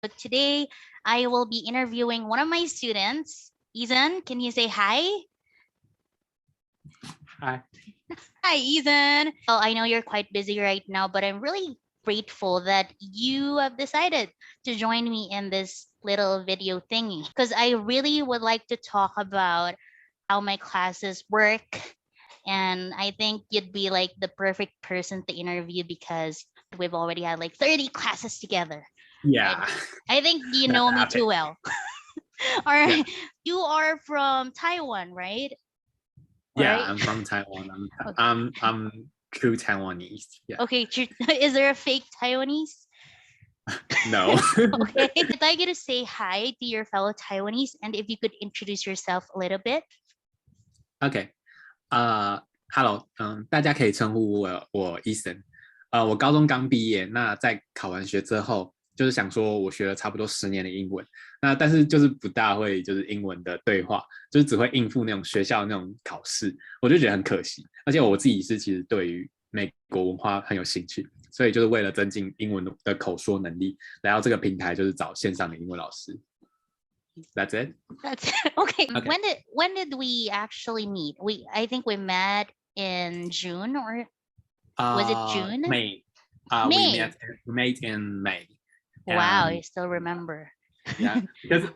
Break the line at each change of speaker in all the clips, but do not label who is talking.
But today, I will be interviewing one of my students. Ethan, can you say hi?
Hi.
Hi, Ethan. Well, I know you're quite busy right now, but I'm really grateful that you have decided to join me in this little video thingy because I really would like to talk about how my classes work. And I think you'd be like the perfect person to interview because we've already had like 30 classes together. Right?
Yeah,
I think you
that
know me too
happened.
well. All right.
Yeah,
You are from Taiwan, right?
yeah.
Right.
I'm from Taiwan.
Okay.
I'm true Taiwanese. Yeah.
Okay. Is there a fake Taiwanese?
No.
Okay. I'd like you to say hi to your fellow Taiwanese and if you could introduce yourself a little bit.
OK，Hello，大家可以称呼我 Eason。我高中刚毕业，那在考完学之后，就是想说我学了差不多10年的英文，那但是就是不大会就是英文的对话，就是只会应付那种学校那种考试，我就觉得很可惜。而且我自己是其实对于美国文化很有兴趣，所以就是为了增进英文的口说能力，来到这个平台就是找线上的英文老师。That's it.
That's okay.
Okay.
When did we actually meet? I think we met in June or was it June?
May.
May.
We met in May.
Wow, I still remember.
Yeah, because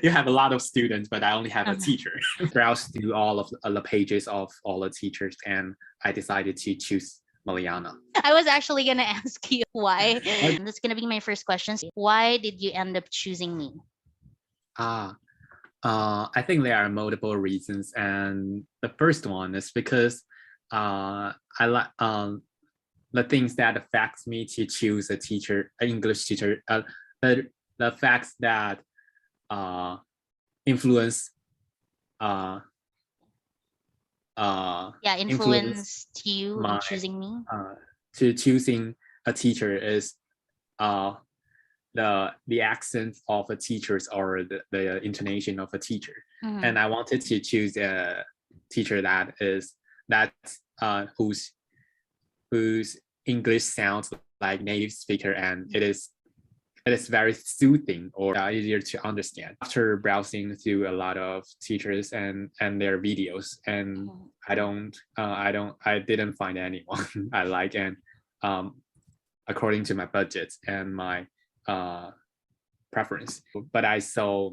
you have a lot of students, but I only have a teacher. Browsed through all of the pages of all the teachers, and I decided to choose Mariana.
I was actually gonna ask you why. And that's gonna be my first question. Why did you end up choosing me?
I think there are multiple reasons, and the first one is because I like the things that affects me to choose a teacher, an English teacher. The facts that influence
Influenced you
my
in choosing me.
To choosing a teacher is the accent of a teacher's or the intonation of a teacher.
Mhm.
And I wanted to choose a teacher whose English sounds like native speaker, and it is very soothing or easier to understand. After browsing through a lot of teachers and their videos, and I didn't find anyone I like, and according to my budget and my preference. But I saw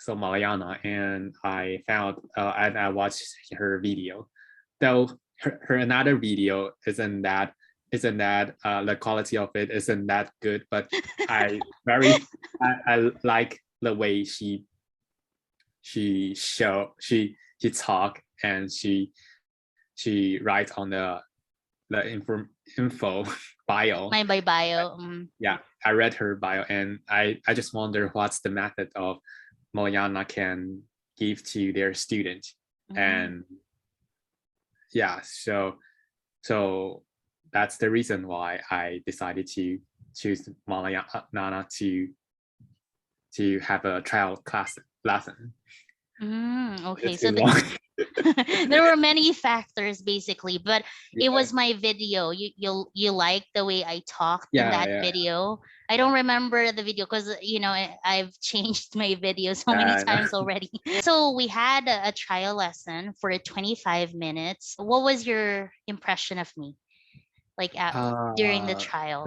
Mariana, and I found and I watched her video. Though her another video isn't that the quality of it isn't that good, but I like the way she talk, and she writes on the info bio.
My bio.
Yeah, I read her bio, and I just wonder what's the method of Mariana can give to their students. And yeah, so that's the reason why I decided to choose Mariana to have a trial class lesson.
Okay, so there were many factors basically, but it was my video. You like the way I talked in that video. I don't remember the video because I've changed my video so many times already. So we had a trial lesson for 25 minutes. What was your impression of me, like during the trial?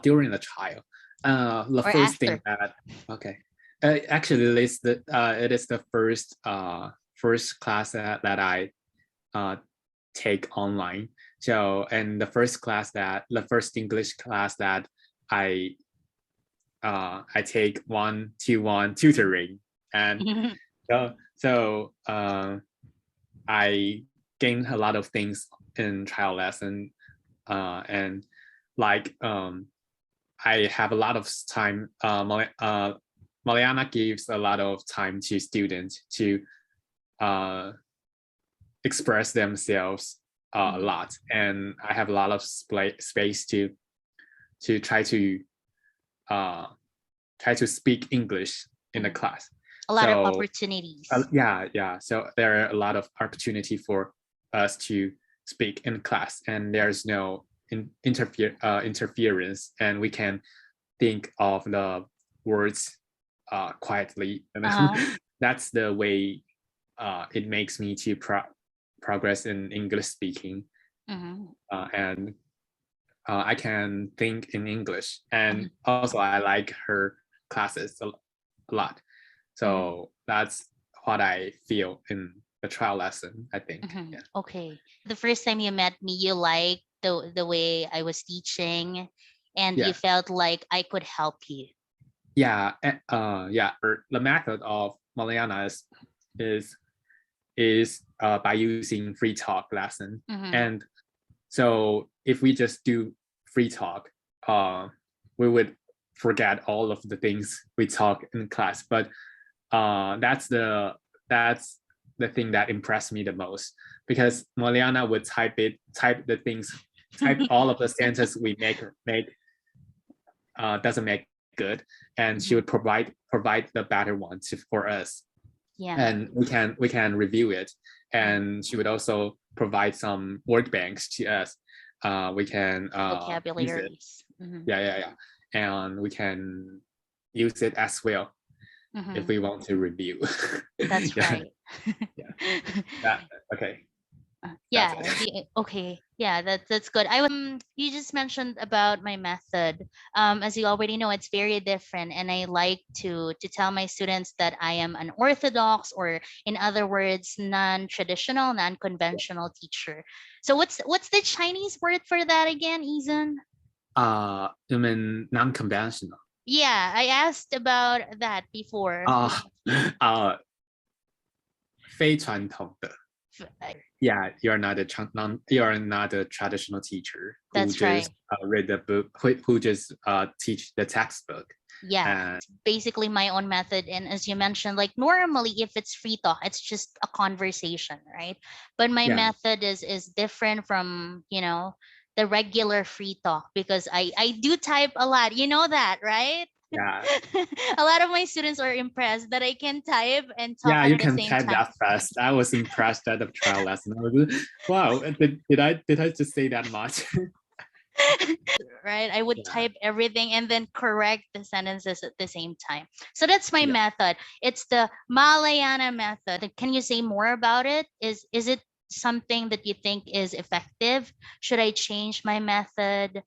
During the trial, the
or
first
after?
thing that actually it is the first class that I take online. So, and the first English class that I take 1-to-1 tutoring, and so I gained a lot of things in trial lesson, and like I have a lot of time. Mariana gives a lot of time to students to express themselves a lot, and I have a lot of space to try to speak English in the class.
A lot of opportunities.
Yeah. So there are a lot of opportunity for us to speak in class, and there's no interference, and we can think of the words quietly, and that's the way it makes me to progress in English speaking. And I can think in English, and also I like her classes a lot. So that's what I feel in the trial lesson, I think. Yeah.
Okay. The first time you met me, you liked the way I was teaching, and you felt like I could help you.
Yeah. The method of Mariana is by using free talk lesson. And so if we just do free talk, we would forget all of the things we talk in class. But that's the thing that impressed me the most, because Mariana would type all of the sentences we make doesn't make good, and she would provide the better ones for us. And we can review it, and she would also provide some word banks to us. We can
vocabularies.
And we can use it as well if we want to review.
That's right.
Okay.
Okay. Yeah, that's good. You just mentioned about my method. As you already know, it's very different, and I like to tell my students that I am an orthodox, or in other words, non-traditional, non-conventional teacher. So what's the Chinese word for that again, Ethan?
You mean non-conventional?
Yeah, I asked about that before.
非传统的. Yeah, you're not a traditional teacher who
That's
just read the book, who just teach the textbook.
Yeah, basically my own method. And as you mentioned, like normally if it's free talk, it's just a conversation, right? But my method is different from, the regular free talk, because I do type a lot. You know that, right?
Yeah.
A lot of my students are impressed that I can type and talk
at
at
you
the
can
same
type
time.
that fast. I was impressed at the trial lesson. I was, wow, did I just say that much?
Right, I would type everything and then correct the sentences at the same time. So that's my method. It's the Malayana method. Can you say more about it? Is it something that you think is effective? Should I change my method?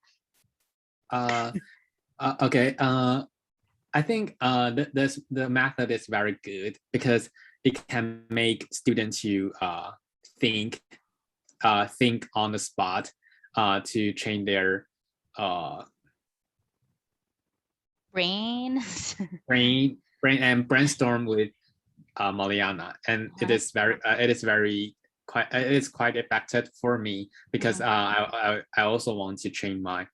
Okay. I think the method is very good, because it can make students to think on the spot, to train their
brain
and brainstorm with Mariana, and it is quite effective for me, because I also want to train my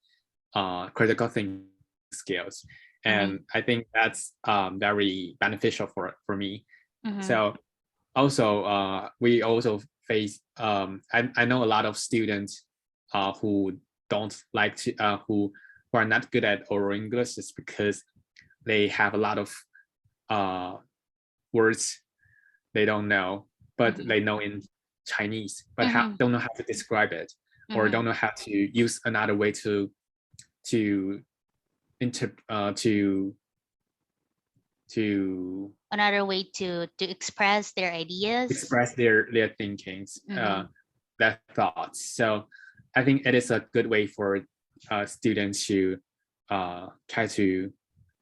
critical thinking skills, and I think that's very beneficial for me. So also we also face I know a lot of students who don't like to who are not good at oral English, just because they have a lot of words they don't know, but they know in Chinese, but don't know how to describe it, or don't know how to use another way to
another way to express their ideas,
express their thinkings, their thoughts. So I think it is a good way for students to try to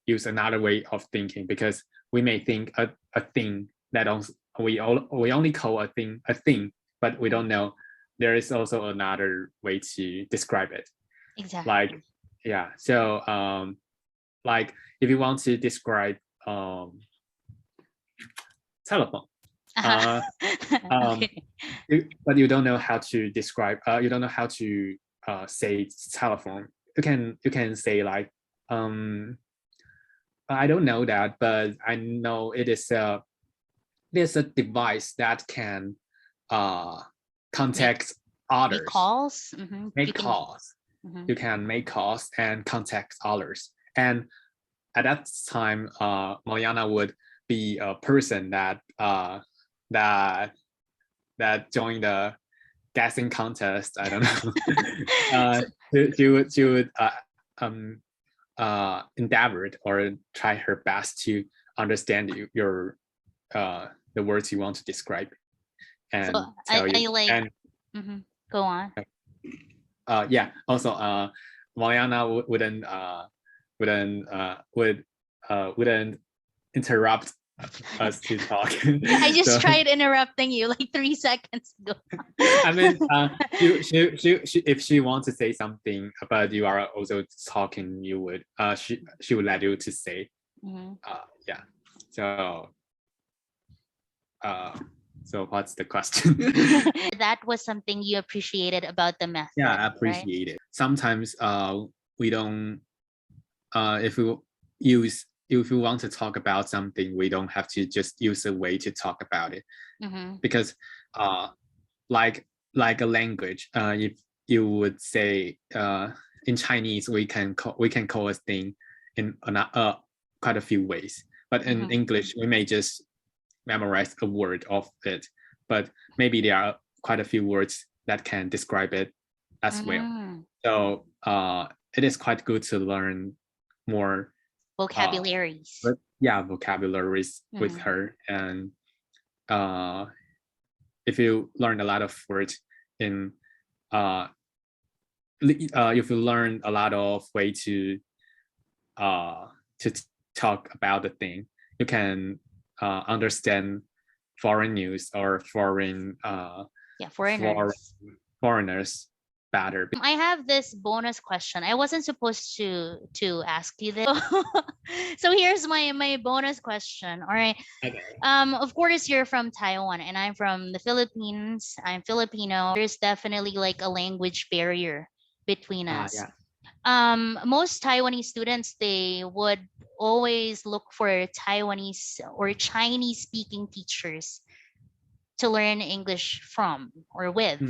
use another way of thinking, because we may think a thing that we only call a thing, but we don't know there is also another way to describe it.
Exactly.
Like, yeah. So like if you want to describe telephone,
okay.
But you don't know how to describe, you don't know how to say telephone, you can say like, I don't know that, but I know there's a device that can contact others.
Make calls.
Make calls. You can make calls and contact others. And at that time, Mariana would be a person that joined the guessing contest. I don't know. She would endeavored or try her best to understand your the words you want to describe and
So
tell you.
I like.
And
Go on.
yeah, also Mariana wouldn't interrupt us to talk.
I just
So,
tried interrupting you like 3 seconds ago.
I mean, she if she wants to say something, but you are also talking, you would she would let you to say. Yeah. So so what's the question?
That was something you appreciated about the method.
Yeah, I
right?
appreciate it. Sometimes we don't if we use if we want to talk about something, we don't have to just use a way to talk about it. Because like a language, if you would say in Chinese we can call a thing in quite a few ways, but in English we may just memorize a word of it, but maybe there are quite a few words that can describe it as well. So it is quite good to learn more
vocabularies.
Vocabularies with her. And if you learn a lot of words in if you learn a lot of way to talk about the thing, you can understand foreign news or foreigners better.
I have this bonus question. I wasn't supposed to ask you this. So here's my bonus question. All right.
Okay.
Of course you're from Taiwan and I'm from the Philippines. I'm Filipino. There's definitely like a language barrier between us. Most Taiwanese students, they would always look for Taiwanese or Chinese speaking teachers to learn English from or with.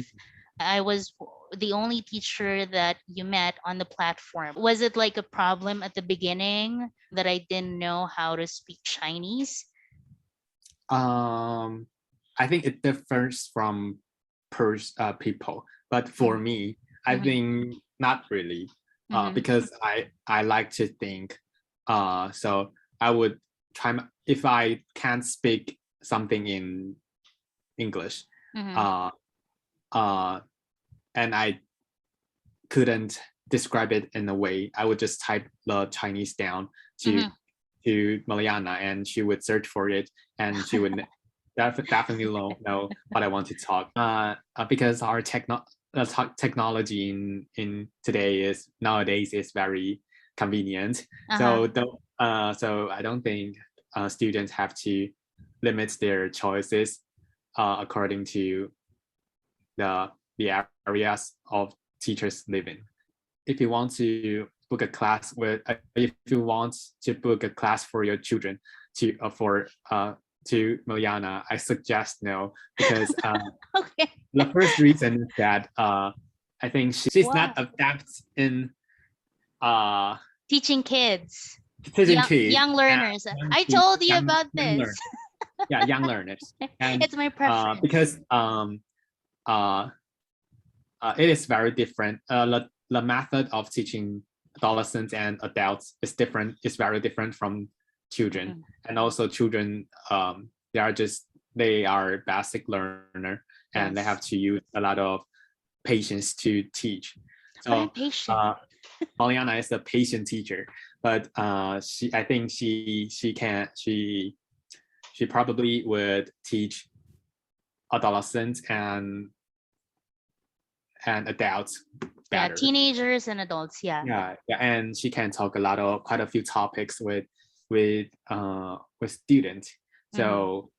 I was the only teacher that you met on the platform. Was it like a problem at the beginning that I didn't know how to speak Chinese?
I think it differs from people, but for me, I think not really, because I like to think. So I would try if I can't speak something in English, and I couldn't describe it in a way, I would just type the Chinese down to Mariana, and she would search for it, and she would definitely know what I want to talk. Because our technology in nowadays is very convenient. So I don't think students have to limit their choices according to the areas of teachers live in. If you want to book a class for your children to Mariana, I suggest no, because the first reason is that I think she's not adept in
teaching kids.
Young
learners. I told you about this.
Young learners. And
it's my preference.
Because it is very different. The method of teaching adolescents and adults is very different from children. And also children, they are basic learner, and they have to use a lot of patience to teach. So Mariana is a patient teacher, but I think she probably would teach adolescents and adults better.
Teenagers and adults.
And she can talk quite a few topics with students. So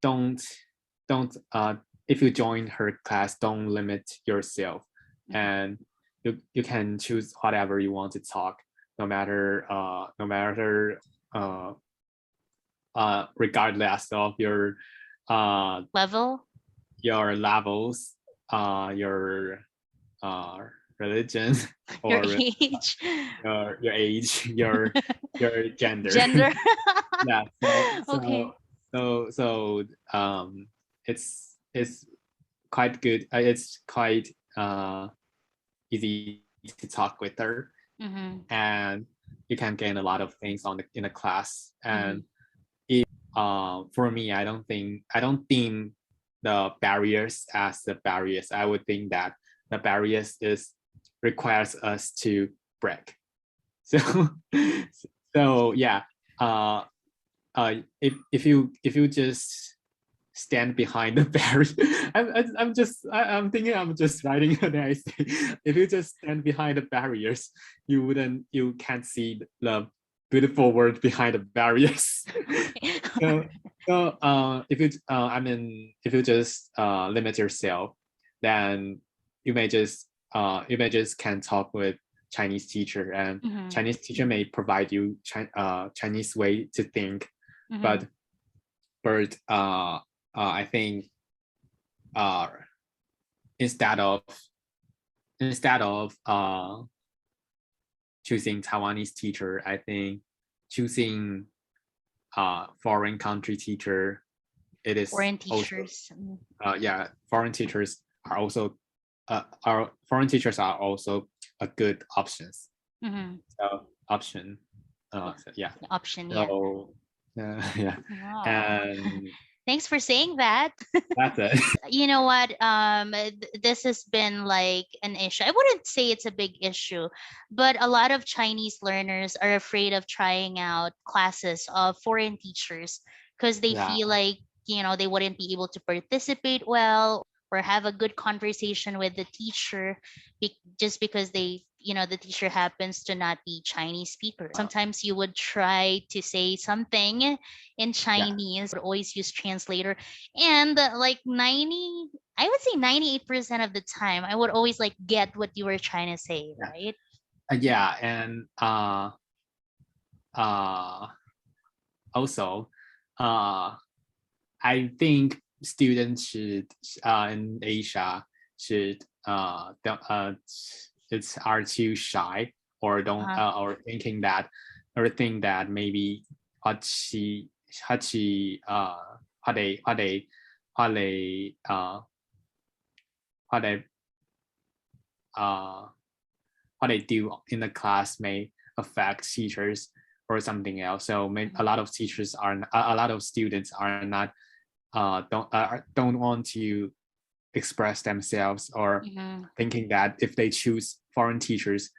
don't if you join her class, don't limit yourself, and you can choose whatever you want to talk, no matter regardless of your your levels, your religion, or
your age,
your age, your gender. Yeah. So it's quite good. It's quite easy to talk with her, and you can gain a lot of things in the class. And for me, I don't think the barriers as the barriers. I would think that the barriers requires us to break. So so yeah, if you just stand behind the barrier, I'm thinking I'm just writing an essay. If you just stand behind the barriers, you can't see the beautiful world behind the barriers. So if you just limit yourself, then you may just can talk with Chinese teacher, and Chinese teacher may provide you Chinese way to think, but I think instead of choosing Taiwanese teacher, I think choosing foreign country teacher, it is
foreign teachers.
Also, foreign teachers are also a good options. Option.
Option.
So, yeah.
Wow.
And
thanks for saying that.
That's it.
You know what? This has been like an issue. I wouldn't say it's a big issue, but a lot of Chinese learners are afraid of trying out classes of foreign teachers because they feel like, they wouldn't be able to participate well or have a good conversation with the teacher just because the teacher happens to not be Chinese speaker. Sometimes you would try to say something in Chinese, would always use translator, and like 98% of the time I would always like get what you were trying to say, right?
And also I think students should in Asia should are too shy or don't or thinking that maybe what they do in the class may affect teachers or something else. So a lot of teachers a lot of students are not don't want to express themselves, or thinking that if they choose foreigners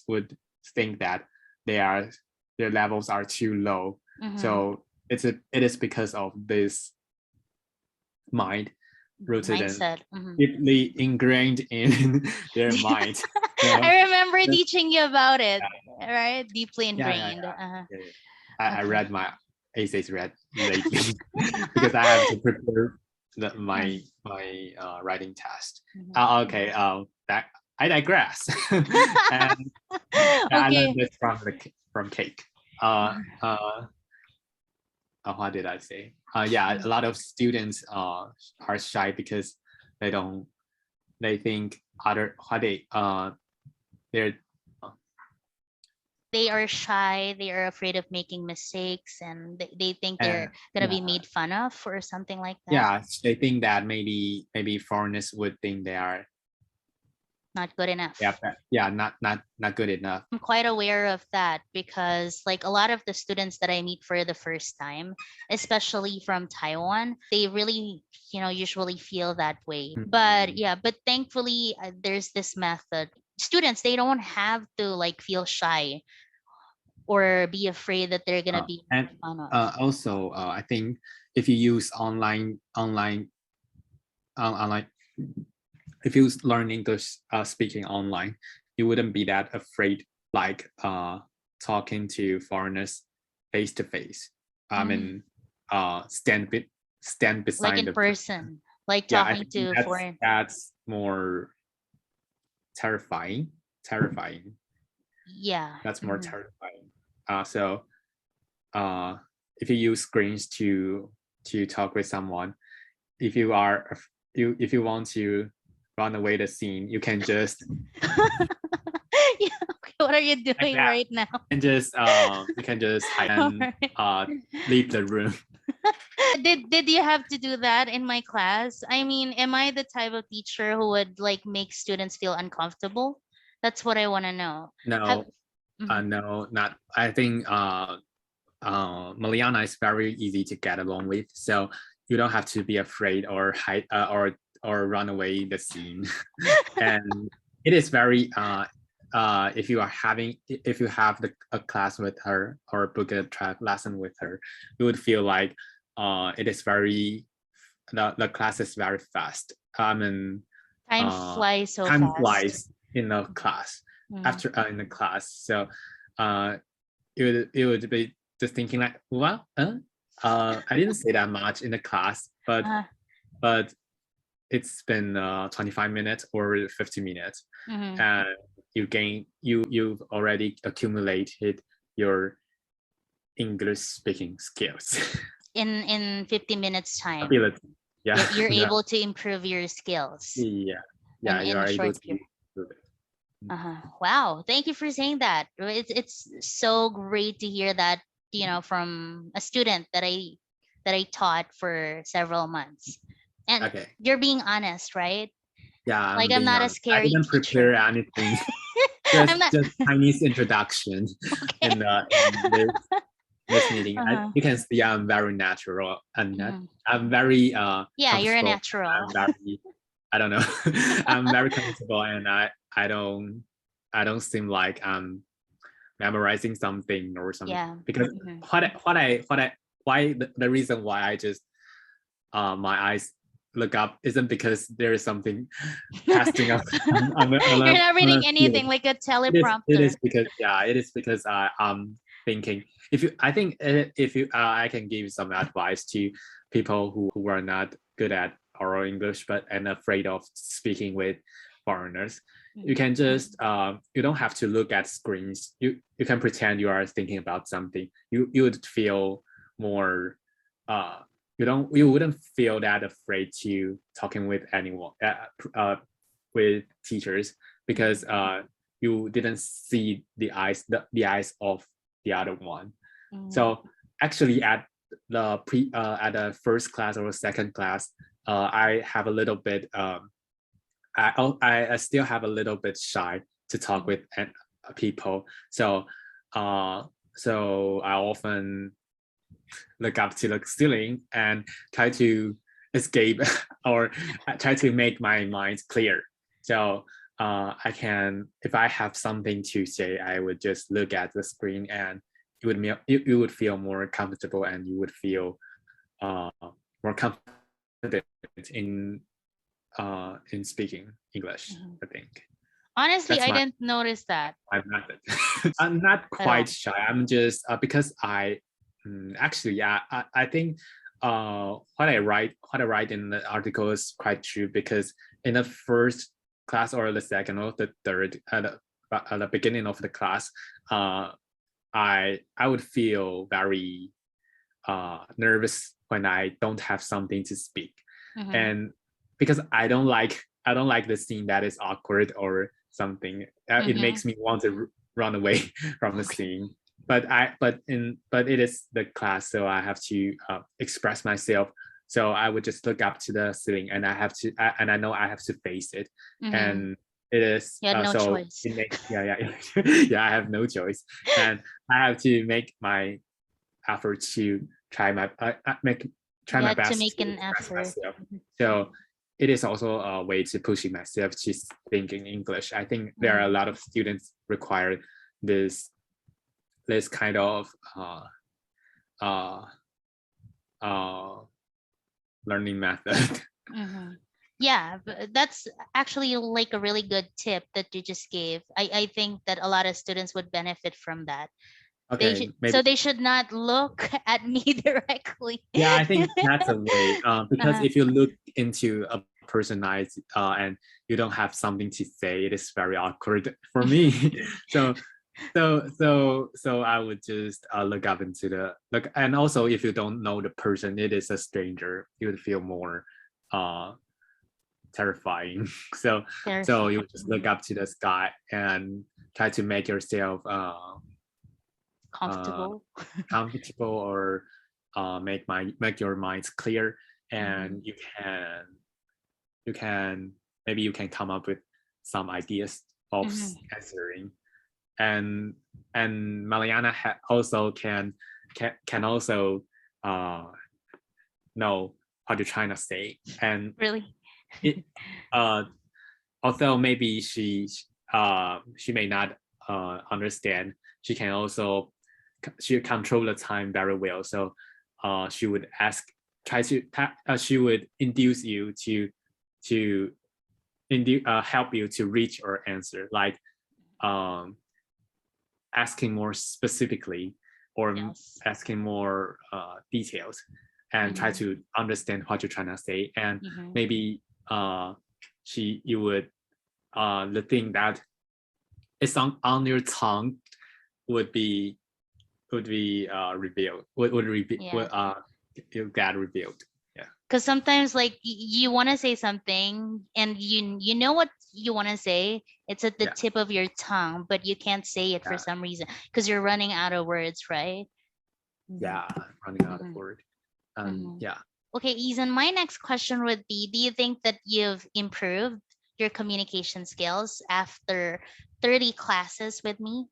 would think that their levels are too low. So it is because of this mindset deeply ingrained in their mind.
I remember teaching you about it, right? Deeply ingrained.
I read my essays lately because I have to prepare my writing test. Okay, that I digress. And I learned this from Cake. What did I say? A lot of students are shy because they think
they are shy, they are afraid of making mistakes, and they think they're gonna be made fun of or something like that.
They think that maybe foreigners would think they are
not good enough.
Not good enough.
I'm quite aware of that because like a lot of the students that I meet for the first time, especially from Taiwan, they really usually feel that way. But thankfully there's this method. Students, they don't have to like feel shy or be afraid that they're gonna be
and also I think if you use online if you learn English speaking online, you wouldn't be that afraid like talking to foreigners face to face. I mean stand beside
like in person, like talking to foreign.
That's more terrifying. That's more terrifying. So if you use screens to talk with someone, if you want to run away the scene, you can just
what are you doing right now?
And just you can just hide and leave the room.
Did you have to do that in my class? I mean, am I the type of teacher who would like make students feel uncomfortable? That's what I want to know. Have
No, no, not. I think Maliana is very easy to get along with, so you don't have to be afraid or hide or run away the scene. And it is very if you have a class with her or book a track lesson with her, you would feel like it is very the class is very fast. And
time flies so
time
fast.
flies in the class after in the class. So it would be just thinking like, well, I didn't say that much in the class, but it's been 25 minutes or 50 minutes, and you've already accumulated your English speaking skills
in 50 minutes time.
Ability. Yeah,
you're able to improve your skills.
Yeah,
you are able to
improve it.
Wow, thank you for saying that. It's so great to hear that, from a student that I taught for several months. And you're being honest, right?
Yeah,
like I'm not a scary
I didn't prepare anything. just Chinese introduction in this meeting. You can see I'm very natural and I'm very
you're a natural.
I'm very, I don't know. I'm very comfortable, and I don't seem like I'm memorizing something or something.
Yeah.
Because the reason why I just my eyes look up isn't because there is something casting up.
You're not reading anything like a teleprompter.
It is because I'm thinking. I can give some advice to people who are not good at oral English and afraid of speaking with foreigners. You can just you don't have to look at screens. You can pretend you are thinking about something. You would feel more you wouldn't feel that afraid to talking with anyone with teachers, because you didn't see the eyes of the other one. So actually at the first class or second class, I have a little bit I still have a little bit shy to talk with people. So I often look up to the ceiling and try to escape or try to make my mind clear. So I can, if I have something to say, I would just look at the screen, and you would feel more comfortable, and you would feel more confident in speaking English. I think.
Honestly, I didn't notice that.
I'm not quite shy. I'm just because I think what I write in the article is quite true, because in the first class or the second or the third at the beginning of the class, I would feel very nervous when I don't have something to speak, and because I don't like the scene that is awkward or something. It makes me want to run away from the scene. But it is the class, so I have to express myself. So I would just look up to the ceiling, and I know I have to face it, and it is
no choice.
I have no choice, and I have to make my effort to try my best
to make an effort.
Myself. So it is also a way to pushing myself to think in English. I think there are a lot of students require this kind of learning method.
Yeah, but that's actually like a really good tip that you just gave. I think that a lot of students would benefit from that.
Okay,
so they should not look at me directly.
Yeah, I think that's a way, because if you look into a person's eyes and you don't have something to say, it is very awkward for me. So I would just look up into the look, and also if you don't know the person, it is a stranger, you would feel more terrifying. So you would just look up to the sky and try to make yourself
comfortable
or make your minds clear, and maybe you can come up with some ideas of answering. And Mariana also can also know how to try to say. And
really,
although maybe she may not understand, she can also control the time very well. So she would she would induce you to help you to reach or answer, like asking more specifically, or asking more details, and try to understand what you're trying to say. And maybe you would the thing that is on your tongue would be revealed, you get revealed.
Because sometimes, like, you want to say something and you know what you want to say, it's at the tip of your tongue, but you can't say it for some reason because you're running out of words, right?
Running out of words.
Okay, Ethan, my next question would be, do you think that you've improved your communication skills after 30 classes with me?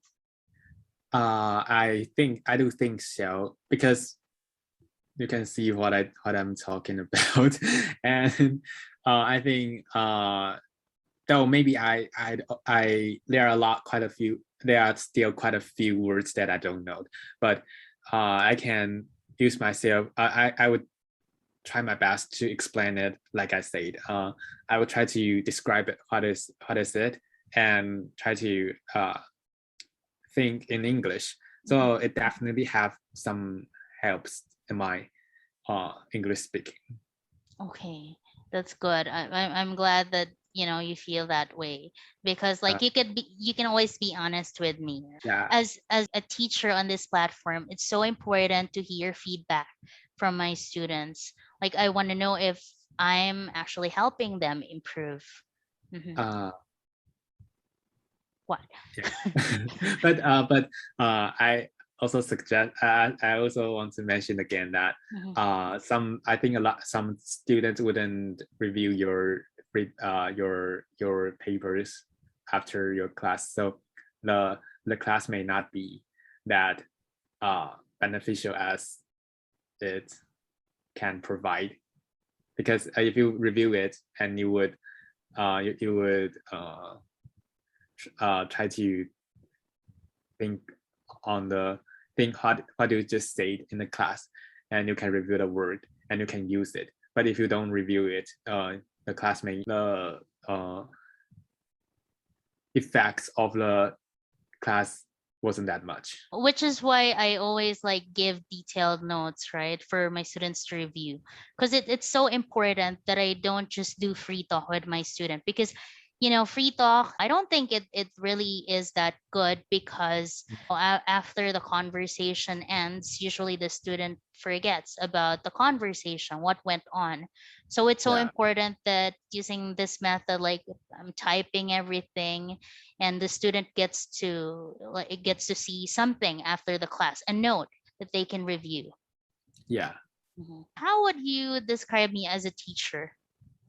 I do think so, because you can see what I'm talking about. And I think though maybe there are still quite a few words that I don't know, but I can use myself. I would try my best to explain it. Like I said, I would try to describe it, what is it, and try to think in English. So it definitely have some helps in my English speaking.
Okay, that's good. I'm glad that you feel that way, because like you can always be honest with me. As a teacher on this platform, it's so important to hear feedback from my students. Like, I want to know if I'm actually helping them improve. What?
But I also suggest, I also want to mention again that I think some students wouldn't review your papers after your class, so the class may not be that beneficial as it can provide, because if you review it, and you would try to think what you just said in the class, and you can review the word and you can use it. But if you don't review it, the class may the effects of the class wasn't that much.
Which is why I always like give detailed notes, right, for my students to review, because it's so important that I don't just do free talk with my student, because free talk, I don't think it really is that good, because after the conversation ends, usually the student forgets about the conversation, what went on. So it's so important that using this method, like I'm typing everything, and the student gets to see something after the class, a note that they can review. How would you describe me as a teacher?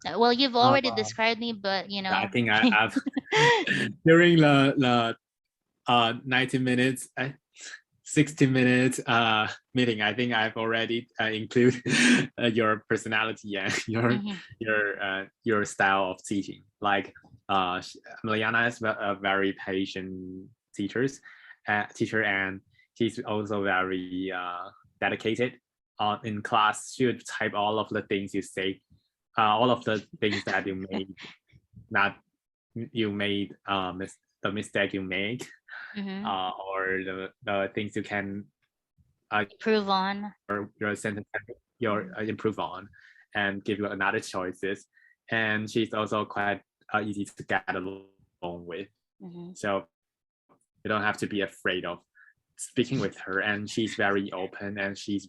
Well, you've already described me, but
I think I've during the 90 minutes 60 minutes meeting, I think I've already include your personality and your style of teaching. Like Mariana is a very patient teacher, and she's also very dedicated. In class, she would type all of the things you say, all of the things that you made, the mistake you make, or the things you can
improve on,
or your sentence improve on, and give you another choices. And she's also quite easy to get along with. So you don't have to be afraid of speaking with her. And she's very open, and she's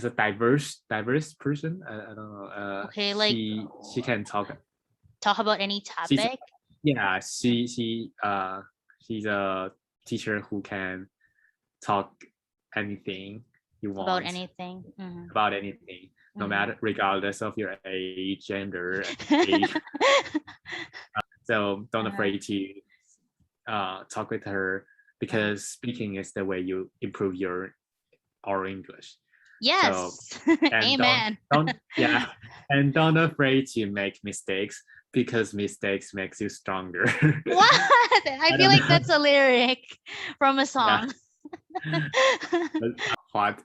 a diverse person. I don't know.
Okay, like
she can talk
about any topic.
She's a teacher who can talk anything you
About
want
anything.
about anything, no matter regardless of your age, gender, age. So don't afraid to talk with her, because speaking is the way you improve our English.
Yes.
So, and
Amen.
and don't afraid to make mistakes, because mistakes makes you stronger.
What? I feel like that's a lyric from a song.
What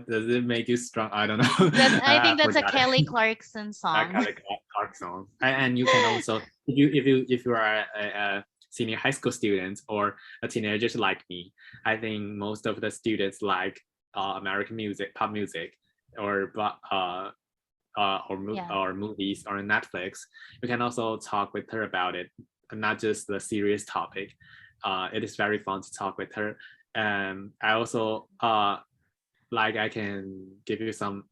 does it make you strong? I don't know.
I think that's a Kelly Clarkson song.
Kelly Clarkson. And you can also, if you are a senior high school student or a teenager like me, I think most of the students like American music, pop music, or movies or Netflix. You can also talk with her about it, not just the serious topic. It is very fun to talk with her. And I also I can give you some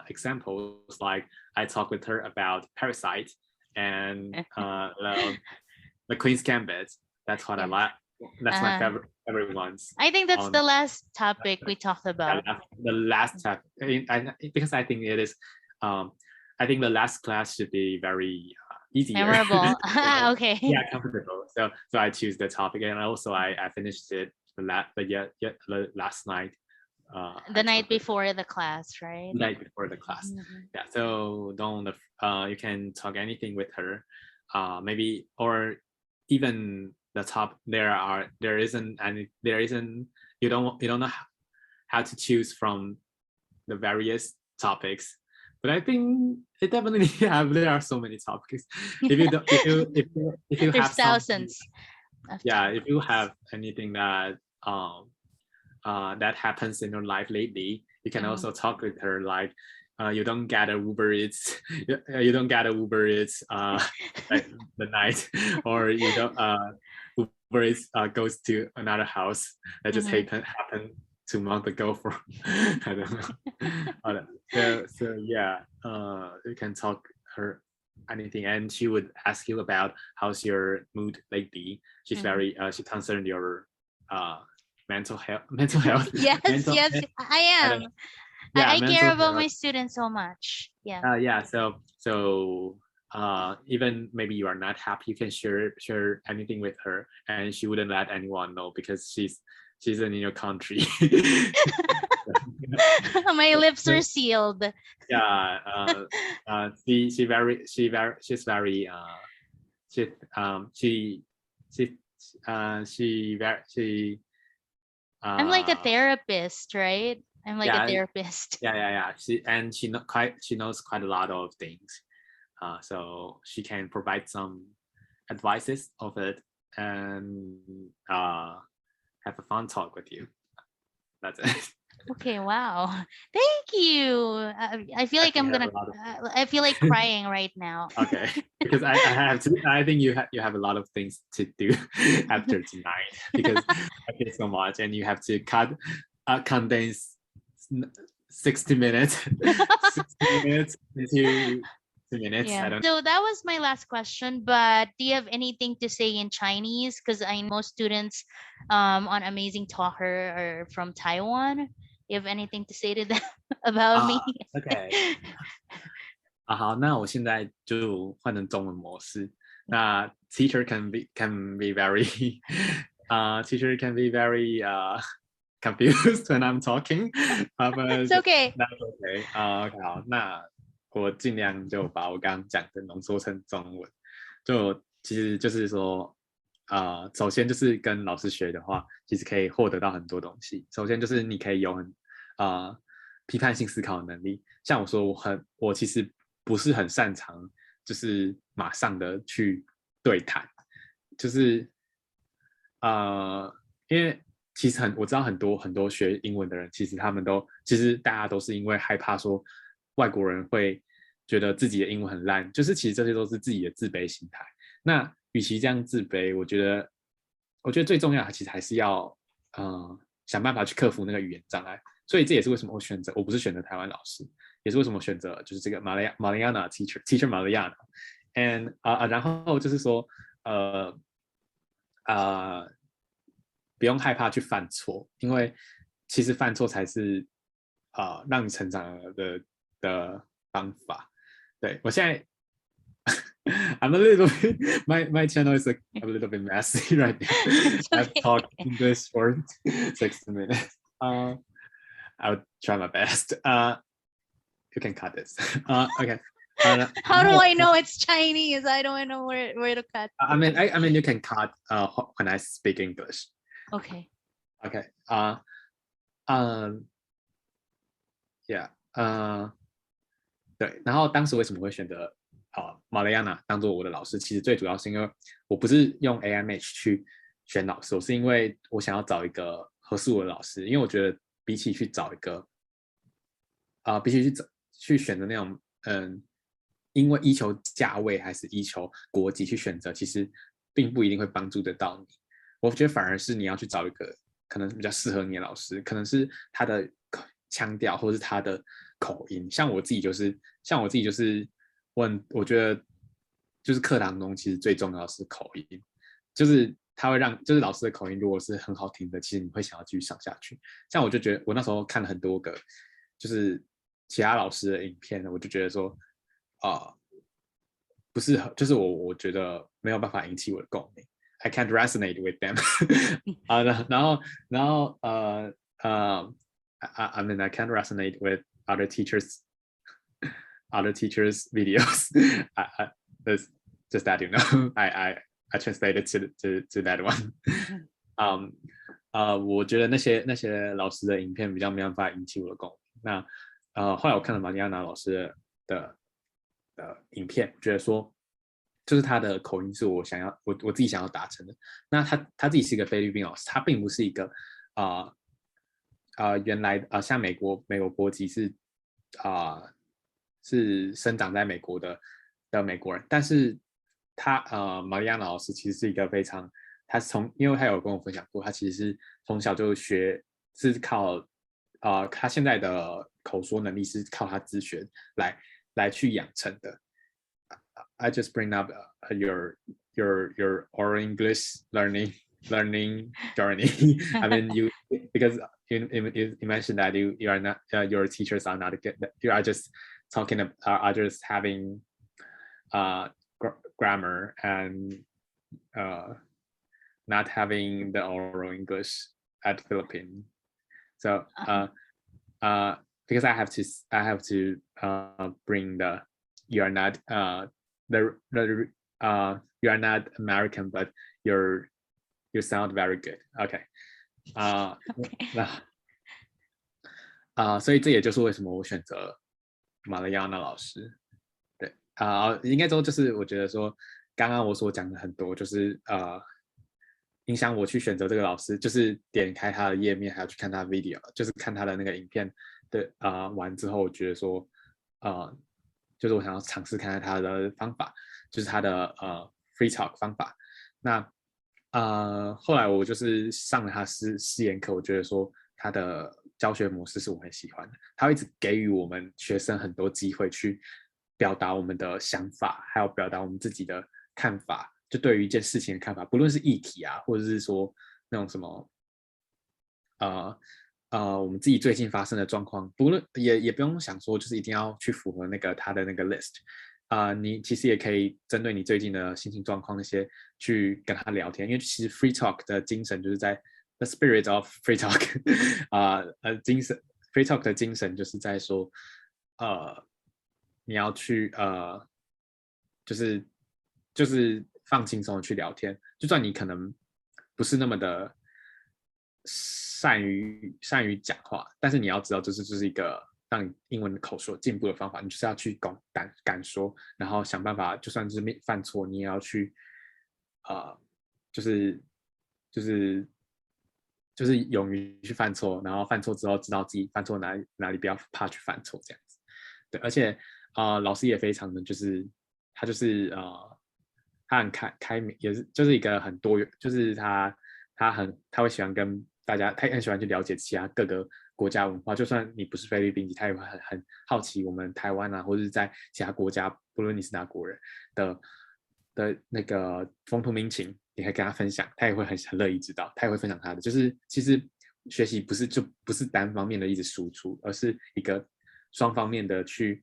examples. Like I talk with her about Parasite and the Queen's Gambit. That's what I like. That's my favorite ones.
I think that's the last topic we talked about.
The last topic, because I think it is. I think the last class should be very easier.
Memorable. Okay.
Yeah, comfortable. So I choose the topic, and also I finished it last night.
The night before the class, right?
The night before the class. Yeah. So don't you can talk anything with her, maybe, or even the top. There isn't you don't know how to choose from the various topics. But I think it definitely there are so many topics. If you
There's
have
thousands.
If you have anything that that happens in your life lately, you can also talk with her. Like you don't get a Uber Eats, you don't get a Uber Eats like the night, or you don't Uber Eats goes to another house that just happened 2 months ago. For I don't know. So yeah, you can talk her anything, and she would ask you about how's your mood lately. She's very she's concerned your mental health.
Yes, yes, I am. I care about my students so much. Yeah.
So even maybe you are not happy, you can share anything with her, and she wouldn't let anyone know, because she's in your country.
My lips are sealed.
Yeah. She's very
I'm like a therapist, right? I'm like a therapist.
Yeah. She knows quite a lot of things. So she can provide some advices of it, and have a fun talk with you. That's it.
Okay, wow. Thank you. I feel like I feel like crying right now.
Okay, because I have to. I think you have a lot of things to do after tonight, because I feel so much, and you have to condense 60 minutes, 60 minutes into 2 minutes.
Yeah. So that was my last question, but do you have anything to say in Chinese? Because I know most students on Amazing Talker are from Taiwan. You have anything to say to them about me?
OK 好，那我现在就换成中文模式。那 teacher can be very teacher can be very confused when I'm talking.
It's okay.
That's OK. OK 好，那我尽量就把我刚刚讲的浓缩成中文。其实就是说，首先就是跟老师学的话，其实可以获得到很多东西。首先就是你可以有批判性思考的能力。像我说，我其实不是很擅长，就是马上的去对谈，就是因为其实我知道很多学英文的人，其实大家都是因为害怕说外国人会觉得自己的英文很烂，就是其实这些都是自己的自卑心态。那与其这样自卑，我觉得最重要的其实还是要想办法去克服那个语言障碍。所以这也是为什么我不是选择台湾老师，也是为什么选择就是这个马里亚纳 teacher 马里亚纳 and 然后就是说比不用害怕去犯错，因为其实犯错才是让你成长的方法。对，我现在I'm a little bit my channel is a little bit messy right now. I've talked English for 60 minutes. I'll try my best. You can cut this. Okay.
How do I know it's Chinese? I don't know where to cut.
I mean you can cut when I speak English.
Okay.
Okay. Yeah. 对，然后当时为什么会选择马雷亚娜当做我的老师？其实最主要是因为我不是用 AMH 去选老师，我是因为我想要找一个合适我的老师，因为我觉得比起去找一个必须去选择那种因为依求价位还是依求国籍去选择，其实并不一定会帮助得到你。我觉得反而是你要去找一个可能比较适合你的老师，可能是他的腔调或是他的口音。像我自己就是我觉得就是课堂中其实最重要的是口音，就是他会让就是老师的口音如果是很好听的，其实你会想要继续上下去。像我就觉得我那时候看了很多个就是其他老师的影片，我就觉得说不适合，就是我觉得没有办法引起我的共鸣。I can't resonate with them. 然后I mean I can't resonate with other teachers videos. Just that you know, I translated to that one. 我觉得那些老师的影片比较没办法引起我的共鸣。那后来我看了玛丽亚娜老师的影片，觉得说就是他的口音是我自己想要达成的。那他自己是一个菲律宾老师，他并不是一个原来像美国国籍是生长在美国的美国人，但是玛丽亚娜老师其实是一个非常，因为他有跟我分享过，他其实是从小就是靠他现在的口说能力是靠他自学来去养成的。I just bring up your oral English learning journey. I mean, because you mentioned that you are not your teachers are not good. You are just are just having grammar and not having the oral English at Philippines. So because I have to bring the you are not you are not American, but you sound very good. Okay. 所以这也就是为什么我选择马来亚纳老师。对应该说就是我觉得说刚刚我所讲的很多就是影响我去选择这个老师，就是点开他的页面，还要去看他的 video， 就是看他的那个影片的完之后，我觉得说就是我想要尝试看看他的方法，就是他的free talk 方法。那后来我就是上了他试验课，我觉得说他的教学模式是我很喜欢的，他会一直给予我们学生很多机会去表达我们的想法，还有表达我们自己的看法，就对于一件事情的看法，不论是议题啊，或者是说那种什么我们自己最近发生的状况，不论也不用想说就是一定要去符合他的那个 list。你其实也可以针对你最近的心情状况那些去跟他聊天，因为其实 free talk 的精神就是在 the spirit of free talk 精神 free talk 的精神就是在说你要去就是放轻松的去聊天，就算你可能不是那么的善于讲话，但是你要知道这是一个让你英文口说进步的方法，你就是要去敢说，然后想办法，就算是犯错，你也要去就是勇于去犯错，然后犯错之后知道自己犯错哪里不要怕去犯错这样子。对，而且老师也非常的就是他就是他很开明，也是就是一个很多元，就是他会喜欢跟大家，他很喜欢去了解其他各个国家文化，就算你不是菲律宾籍，他也会很好奇我们台湾啊，或者是在其他国家，不论你是哪国人的的那个风土民情，你可以跟他分享，他也会很乐意知道，他也会分享他的。就是其实学习不是单方面的一直输出，而是一个双方面的去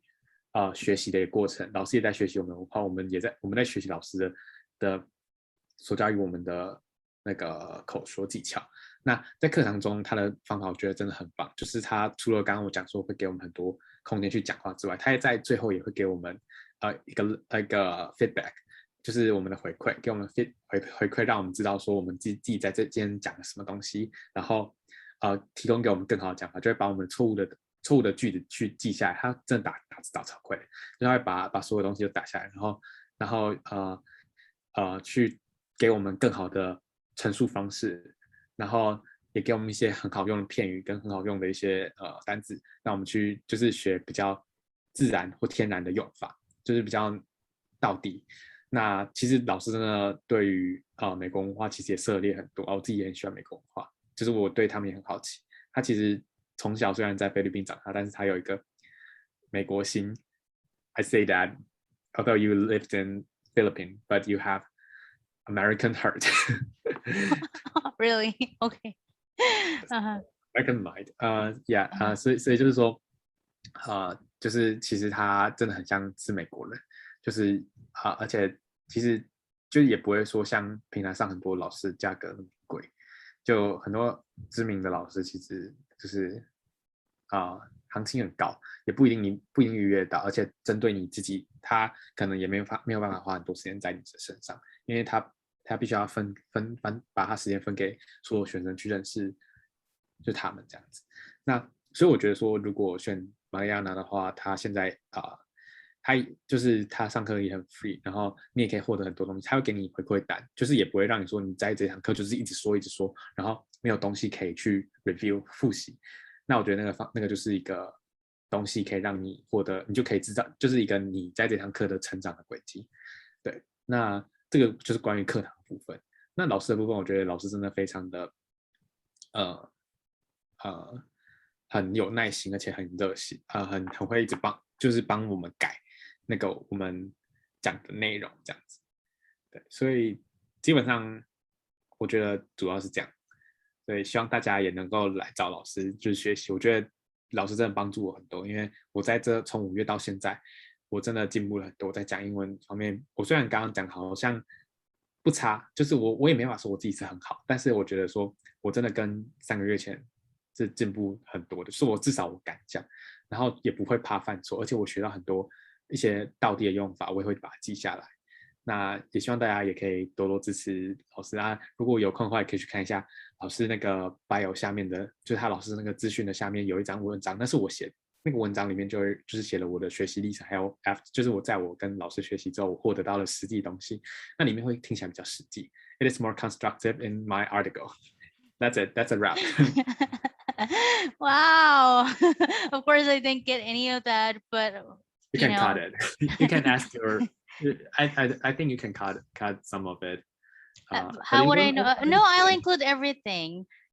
学习的一个过程。老师也在学习我们的文化，我们在学习老师的所教育我们的那个口说技巧。那在课堂中，他的方法我觉得真的很棒，就是他除了刚刚我讲说会给我们很多空间去讲话之外，他也在最后也会给我们一个 feedback， 就是我们的回馈，给我们回馈，让我们知道说我们自己在这今天讲了什么东西，然后提供给我们更好的讲法，就会把我们错误的句子去记下来。他真的打字打超快，就会把所有东西都打下来，然后去给我们更好的陈述方式，然后也给我们一些很好用的片语跟很好用的一些单字，让我们去就是学比较自然或天然的用法，就是比较道地。那其实老师真的对于美国文化其实也涉猎很多，我自己也很喜欢美国文化，就是我对他们也很好奇。他其实从小虽然在菲律宾长大，但是他有一个美国心。I say that although you lived in Philippines, but you have American heart.
Really? Okay.
American mind. Yeah. 所以就是说，就是其实他真的很像是美国人，就是而且其实就也不会说像平台上很多老师价格那么贵，就很多知名的老师其实就是行情很高，也不一定预约到，而且针对你自己，他可能也没有办法花很多时间在你的身上，因为他必须要把他时间分给所有学生去认识，就他们这样子。那所以我觉得说，如果选玛利亚娜的话，他现在他就是他上课也很 free，然后你也可以获得很多东西，他会给你回馈单，就是也不会让你说你在这堂课就是一直说，然后没有东西可以去 review 复习。那我觉得那个就是一个东西，可以让你获得，你就可以知道，就是一个你在这堂课的成长的轨迹。对，那这个就是关于课堂部分。那老师的部分，我觉得老师真的非常的很有耐心，而且很热心，很会一直帮我们改那个我们讲的内容这样子。对，所以基本上我觉得主要是这样。所以希望大家也能够来找老师就是学习。我觉得老师真的帮助我很多，因为我在这从5月到现在，我真的进步了很多。在讲英文方面，我虽然刚刚讲好像不差，就是我也没法说我自己是很好，但是我觉得说我真的跟3个月前是进步很多的，是至少我敢讲，然后也不会怕犯错，而且我学到很多一些道地的用法，我也会把它记下来。那也希望大家也可以多多支持老师啊！如果有空的话，也可以去看一下老师那个 bio 下面的，就是他老师那个资讯的下面有一张文章，那是我写的。那个文章里面就是写了我的学习历程，还有 就是我跟老师学习之后，我获得到了实际东西，那里面会听起来比较实际。It is more constructive in my article. That's it. That's a wrap.
Wow. Of course, I didn't get any of that, but
you can cut it. You can ask your. I think you can cut some of it.
How would I know? No, I'll include everything.